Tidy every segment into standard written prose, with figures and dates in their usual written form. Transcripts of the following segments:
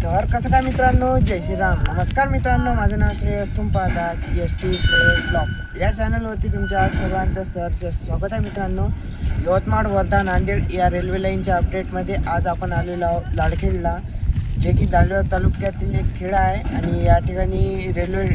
तर कसं काय मित्रांनो, जय श्रीराम. नमस्कार मित्रांनो, माझं नाव श्रेयस. तुम्ही पाहतात टी श्रेयस ब्लॉग्स या चॅनलवरती तुमच्या सर्वांचं सहर्ष स्वागत आहे. मित्रांनो, यवतमाळ, वर्धा, नांदेड या रेल्वे लाईनच्या अपडेटमध्ये आज आपण आलेलो आहोत लाडखेडला, जे की दांडेवाड तालुक्यातील एक खेडा आहे. आणि या ठिकाणी रेल्वे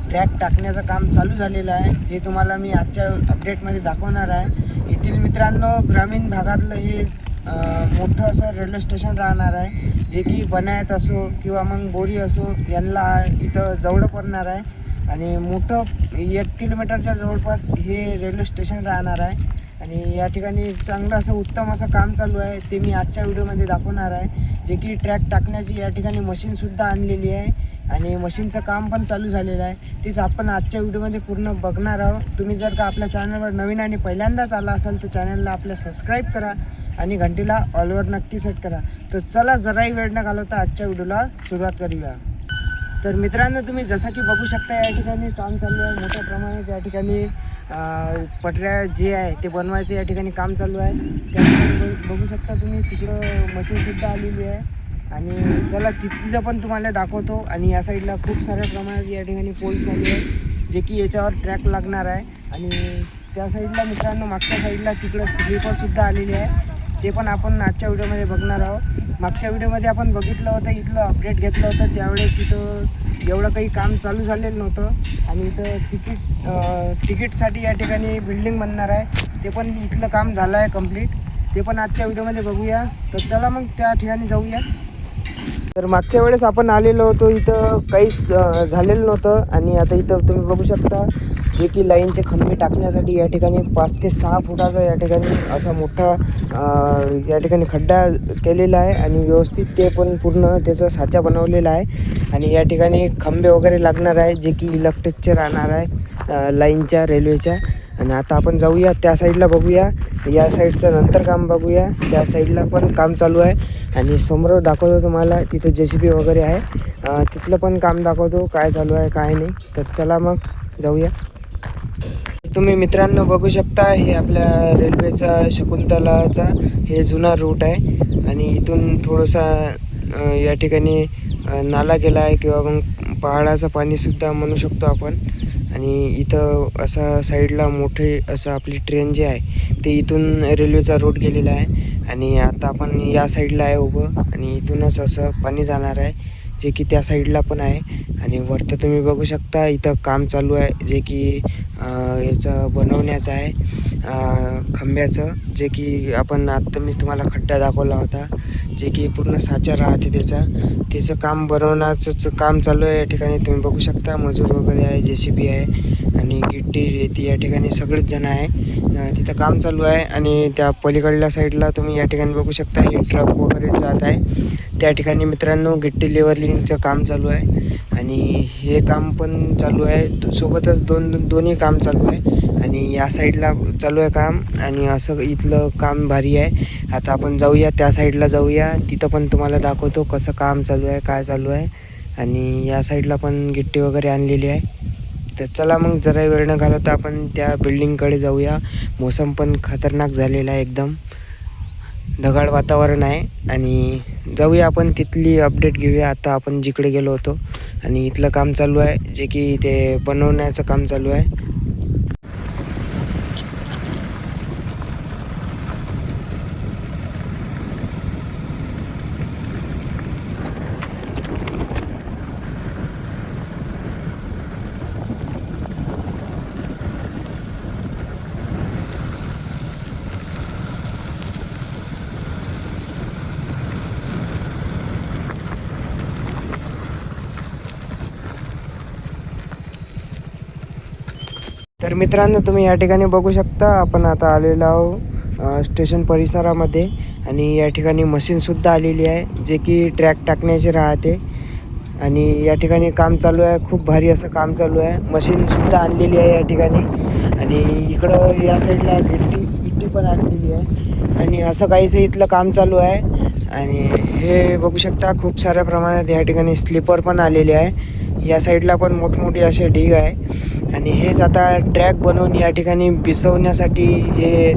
ट्रॅक टाकण्याचं काम चालू झालेलं आहे. हे तुम्हाला मी आजच्या अपडेटमध्ये दाखवणार आहे. येथील मित्रांनो, ग्रामीण भागातलं हे मोठं असं रेल्वे स्टेशन राहणार आहे, जे की बनायत असो किंवा मग बोरी असो यांना इथं जवळ पडणार आहे. आणि मोठं 1 किलोमीटरच्या जवळपास हे रेल्वे स्टेशन राहणार आहे. आणि या ठिकाणी चांगलं असं उत्तम असं काम चालू आहे, ते मी आजच्या व्हिडिओमध्ये दाखवणार आहे. जे की ट्रॅक टाकण्याची या ठिकाणी मशीनसुद्धा आणलेली आहे आणि मशीनचं काम पण चालू झालेलं आहे. तेच आपण आजच्या व्हिडिओमध्ये पूर्ण बघणार आहोत. तुम्ही जर का आपल्या चॅनलवर नवीन आणि पहिल्यांदाच आला असाल तर चॅनलला आपल्या सबस्क्राईब करा आणि घंटीला ऑलवर नक्की सेट करा. तर चला, जराही वेळ न घालवता आजच्या व्हिडिओला सुरुवात करूया. तर मित्रांनो, तुम्ही जसं की बघू शकता या ठिकाणी काम चालू आहे मोठ्या प्रमाणात. या ठिकाणी पटऱ्या जे आहे ते बनवायचं या ठिकाणी काम चालू आहे. त्या ठिकाणी बघू शकता तुम्ही, तिकडं मशीनसुद्धा आलेली आहे. आणि चला तिथलं पण तुम्हाला दाखवतो. आणि या साईडला खूप साऱ्या प्रमाणात या ठिकाणी पोल चालू आहे, जे की याच्यावर ट्रॅक लागणार आहे. आणि त्या साईडला मित्रांनो, मागच्या साईडला तिकडं स्लीपरसुद्धा आलेली आहे, ते पण आपण आजच्या व्हिडिओमध्ये बघणार आहोत. मागच्या व्हिडिओमध्ये आपण बघितलं होतं, इथलं अपडेट घेतलं होतं, त्यावेळेस इथं एवढं काही काम चालू झालेलं नव्हतं. आणि इथं तिकीटसाठी या ठिकाणी बिल्डिंग बनणार आहे, ते पण इथलं काम झालं आहे कंप्लीट. ते पण आजच्या व्हिडिओमध्ये बघूया. तर चला मग त्या ठिकाणी जाऊया. तर मागच्या वेळेस आपण आलेलो होतो, इथं काहीच झालेलं नव्हतं. आणि आता इथं तुम्ही बघू शकता, जे की लाईनचे खंबे टाकण्यासाठी या ठिकाणी 5 ते 6 फुटाचा या ठिकाणी असा मोठा या ठिकाणी खड्डा केलेला आहे. आणि व्यवस्थित ते पण पूर्ण त्याचा साचा बनवलेला आहे. आणि या ठिकाणी खंबे वगैरे लागणार आहे, जे की इलेक्ट्रिकचे राहणार आहे लाईनच्या, रेल्वेच्या. आणि आता आपण जाऊया त्या साईडला बघूया. या साईडचं नंतर काम बघूया. त्या साईडला पण काम चालू आहे. आणि समोर दाखवतो तुम्हाला, तिथं JCB वगैरे आहे, तिथलं पण काम दाखवतो काय चालू आहे काय नाही. तर चला मग जाऊया. तुम्ही मित्रांनो बघू शकता, हे आपल्या रेल्वेचा शकुंतलाचा हे जुना रूट आहे. आणि इथून थोडंसा या ठिकाणी नाला गेला आहे, किंवा मग पहाडाचं पाणीसुद्धा म्हणू शकतो आपण. आणि इथं असा साईडला मोठे असं आपली ट्रेन जे आहे ते इथून रेल्वेचा रूट गेलेला आहे. आणि आता आपण या साईडला आहे उभं, आणि इथूनच असं पाणी जाणार आहे, जे की त्या साईडला पण आहे. आणि वरतं तुम्ही बघू शकता, इथं काम चालू आहे, जे की याचं बनवण्याचं आहे, खंब्याचं, जे की आपण आत्ता मी तुम्हाला खड्डा दाखवला होता, जे की पूर्ण साचा राहते त्याचं काम बनवण्याचंच काम चालू आहे. या ठिकाणी तुम्ही बघू शकता, मजूर वगैरे आहे, JCB आहे, आणि गिट्टी रेती या ठिकाणी सगळेच जण आहे. तिथं काम चालू आहे. आणि त्या पलीकडल्या साईडला तुम्ही या ठिकाणी बघू शकता, हे ट्रक वगैरे जात आहे. त्या ठिकाणी मित्रांनो गिट्टी लेवलिंगचं काम चालू आहे. आणि हे काम पण चालू आहे, सोबतच दोन्ही काम चालू आहे. आणि या साईडला चालू आहे काम, आणि असं इथलं काम भारी आहे. आता आपण जाऊया त्या साईडला जाऊया, तिथं पण तुम्हाला दाखवतो कसं काम चालू आहे काय चालू आहे. आणि या साईडला पण गिट्टी वगैरे आणलेली आहे. तर चला मग, जरा वेळ न घालवता आपण त्या बिल्डिंगकडे जाऊया. मोसम पण खतरनाक झालेला आहे, एकदम ढगाळ वातावरण आहे. आणि जाऊया आपण तिथली अपडेट घेऊया. आता आपण जिकडे गेलो होतो, आणि इथलं काम चालू आहे, जे की ते बनवण्याचं काम चालू आहे. तर मित्रांनो, तुम्ही या ठिकाणी बघू शकता, आपण आता आलेलो आहोत स्टेशन परिसरामध्ये. आणि या ठिकाणी मशीनसुद्धा आलेली आहे, जे की ट्रॅक टाकण्याचे राहते. आणि या ठिकाणी काम चालू आहे, खूप भारी असं काम चालू आहे. मशीनसुद्धा आणलेली आहे या ठिकाणी. आणि इकडं या साईडला गिट्टी पण आणलेली आहे. आणि असं काहीसं इथलं काम चालू आहे. आणि हे बघू शकता, खूप साऱ्या प्रमाणात या ठिकाणी स्लीपर पण आलेले आहे. या साईडला पण मोठमोठे असे ढीग आहे. आणि हेच आता ट्रॅक बनवून या ठिकाणी बिसवण्यासाठी हे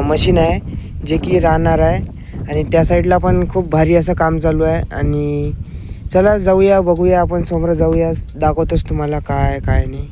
मशीन आहे, जे की राहणार आहे. आणि त्या साईडला पण खूप भारी असं काम चालू आहे. आणि चला जाऊया, बघूया, आपण समोर जाऊया, दाखवतोच तुम्हाला काय काय नाही.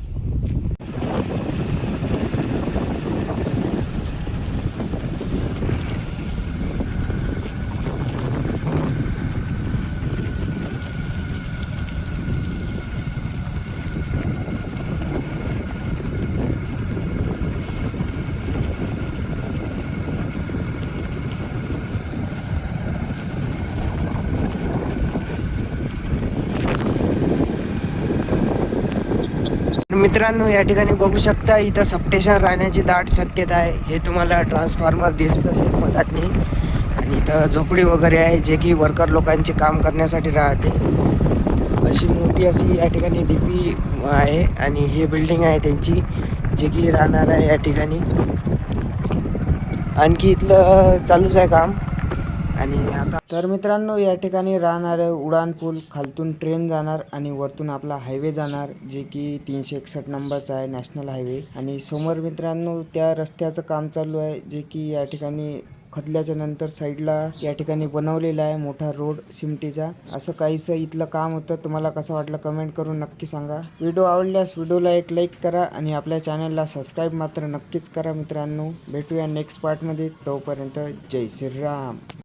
मित्रांनो, या ठिकाणी बघू शकता, इथं सबस्टेशन राहण्याची दाट शक्यता आहे. हे तुम्हाला ट्रान्सफॉर्मर दिसत असेल मधातनी, आणि इथं झोपडी वगैरे आहे, जे की वर्कर लोकांचे काम करण्यासाठी राहते. अशी मोठी अशी या ठिकाणी डीपी आहे, आणि हे बिल्डिंग आहे त्यांची, जे की राहणार आहे या ठिकाणी. आणखी इथलं चालूच आहे काम. आणि आता तर मित्रांनो, या ठिकाणी राहणार आहे उडान पूल. खालतून ट्रेन जाणार आणि वरतून आपला हायवे जाणार, जे की 361 नंबरचा आहे, नॅशनल हायवे. आणि समोर मित्रांनो त्या रस्त्याचं काम चालू आहे, जे की या ठिकाणी खदल्याच्या नंतर साईडला या ठिकाणी बनवलेला आहे मोठा रोड सिमटीचा. असं काहीसं इथलं काम होतं. तुम्हाला कसं वाटलं कमेंट करून नक्की सांगा. व्हिडिओ आवडल्यास व्हिडिओला एक लाईक करा आणि आपल्या चॅनलला सबस्क्राईब मात्र नक्कीच करा मित्रांनो. भेटूया नेक्स्ट पार्टमध्ये. तोपर्यंत जय श्रीराम.